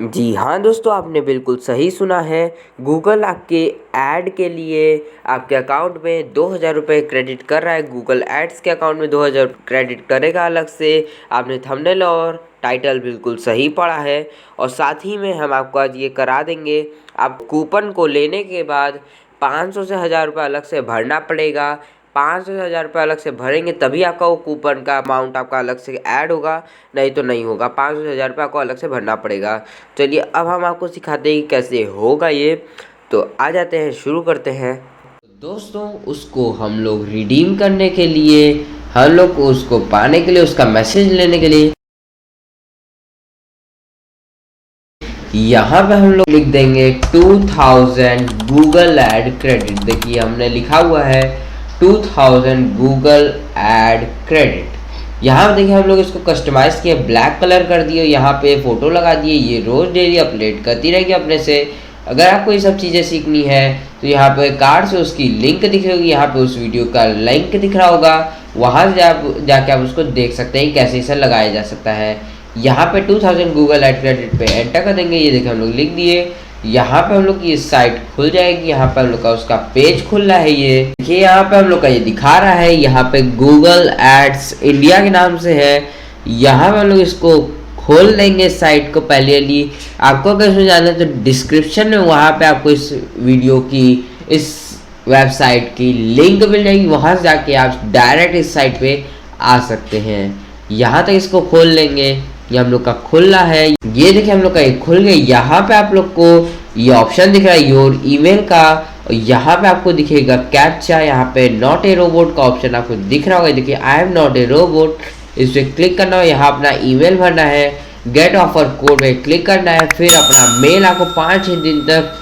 जी हाँ दोस्तों, आपने बिल्कुल सही सुना है। गूगल आपके ऐड के लिए आपके अकाउंट में 2000 रुपये क्रेडिट कर रहा है। गूगल एड्स के अकाउंट में 2000 क्रेडिट करेगा अलग से। आपने थंबनेल और टाइटल बिल्कुल सही पढ़ा है। और साथ ही में हम आपको आज ये करा देंगे, आप कूपन को लेने के बाद 500 से 1000 रुपये अलग से भरना पड़ेगा। 500 से 1000 रुपये अलग से भरेंगे तभी आपका वो कूपन का अमाउंट आपका अलग से ऐड होगा, नहीं तो नहीं होगा। 500 से 1000 रुपये आपको अलग से भरना पड़ेगा। चलिए अब हम आपको सिखाते हैं कि कैसे होगा ये। तो आ जाते हैं, शुरू करते हैं। दोस्तों, उसको हम लोग रिडीम करने के लिए, हम लोग को उसको पाने के लिए, उसका मैसेज लेने के लिए यहाँ पे हम लोग लिख देंगे 2000 गूगल ऐड क्रेडिट। देखिए हमने लिखा हुआ है 2000 गूगल ऐड क्रेडिट। यहाँ पे देखिए हम लोग इसको कस्टमाइज किए, ब्लैक कलर कर दिए, यहाँ पे फोटो लगा दिए। ये रोज डेली अपडेट करती रहेगी अपने से। अगर आपको ये सब चीज़ें सीखनी है तो यहाँ पे कार्ड से उसकी लिंक दिख रही होगी, यहाँ पे उस वीडियो का लिंक दिख रहा होगा, वहाँ से जाके आप उसको देख सकते हैं कैसे इसे लगाया जा सकता है। यहाँ पे 2000 गूगल ऐड क्रेडिट पे एंटर कर देंगे। ये देखिए हम लोग लिख दिए। यहाँ पे हम लोग की साइट खुल जाएगी। यहाँ पे हम लोग का उसका पेज खुल रहा है। ये देखिए यहाँ पे हम लोग का ये दिखा रहा है, यहाँ पे गूगल एड्स इंडिया के नाम से है। यहाँ पे हम लोग इसको खोल देंगे साइट को। पहले आपको अगर इसमें जाना है तो डिस्क्रिप्शन में वहाँ पे आपको इस वीडियो की, इस वेबसाइट की लिंक मिल जाएगी। वहाँ से जाके आप डायरेक्ट इस साइट पे आ सकते हैं। यहाँ तक इसको खोल लेंगे। ये हम लोग का खुल रहा है। ये देखिए हम लोग का ये खुल गया। यहाँ पे आप लोग को ये ऑप्शन दिख रहा है योर ईमेल का, और यहाँ पे आपको दिखेगा कैप्चा। यहाँ पे नॉट ए रोबोट का ऑप्शन आपको दिख रहा होगा। देखिए I am not a robot, इस पर क्लिक करना है। यहाँ अपना ईमेल भरना है। गेट ऑफर कोड पे क्लिक करना है। फिर अपना मेल आपको 5-6 दिन तक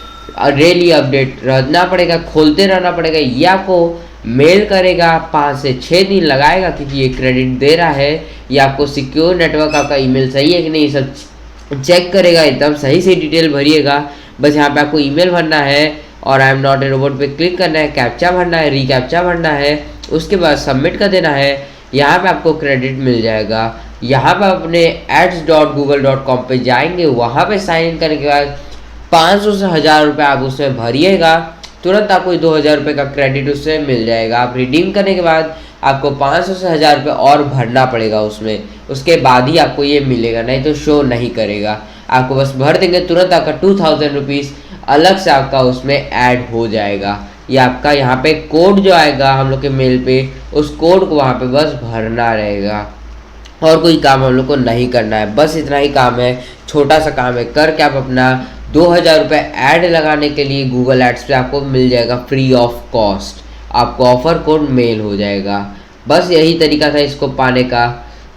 डेली अपडेट रहना पड़ेगा, खोलते रहना पड़ेगा। ये आपको मेल करेगा, 5 से 6 दिन लगाएगा क्योंकि ये क्रेडिट दे रहा है। ये आपको सिक्योर नेटवर्क, आपका ईमेल सही है कि नहीं सब चेक करेगा, एकदम सही से डिटेल भरिएगा। बस यहाँ पे आपको ईमेल भरना है और I am not a robot पे क्लिक करना है, कैप्चा भरना है, रीकैप्चा भरना है, उसके बाद सबमिट कर देना है। यहाँ पे आपको क्रेडिट मिल जाएगा। यहाँ पे अपने ads.google.com पे जाएंगे। वहाँ पे साइन इन करने के बाद 500 से 1000 रुपये आप उसमें भरिएगा, तुरंत आपको 2000 रुपये का क्रेडिट उससे मिल जाएगा। आप रिडीम करने के बाद आपको 500 से 1000 रुपये और भरना पड़ेगा उसमें, उसके बाद ही आपको ये मिलेगा, नहीं तो शो नहीं करेगा। आपको बस भर देंगे, तुरंत आपका 2000 रुपीज़ अलग से आपका उसमें ऐड हो जाएगा। ये आपका यहाँ पे कोड जो आएगा हम लोग के मेल पे, उस कोड को वहाँ पे बस भरना रहेगा और कोई काम हम लोग को नहीं करना है। बस इतना ही काम है, छोटा सा काम है, करके आप अपना 2000 रुपये ऐड लगाने के लिए गूगल एड्स पे आपको मिल जाएगा फ्री ऑफ कॉस्ट। आपको ऑफर कोड मेल हो जाएगा। बस यही तरीका था इसको पाने का।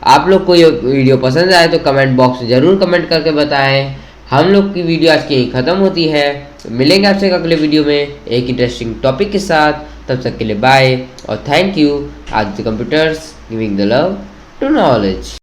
आप लोग को ये वीडियो पसंद आए तो कमेंट बॉक्स में ज़रूर कमेंट करके बताएं। हम लोग की वीडियो आज की यहीं ख़त्म होती है। मिलेंगे आपसे अगले वीडियो में एक इंटरेस्टिंग टॉपिक के साथ। तब तक के लिए बाय और thank you. Aditya computers, giving the love to knowledge.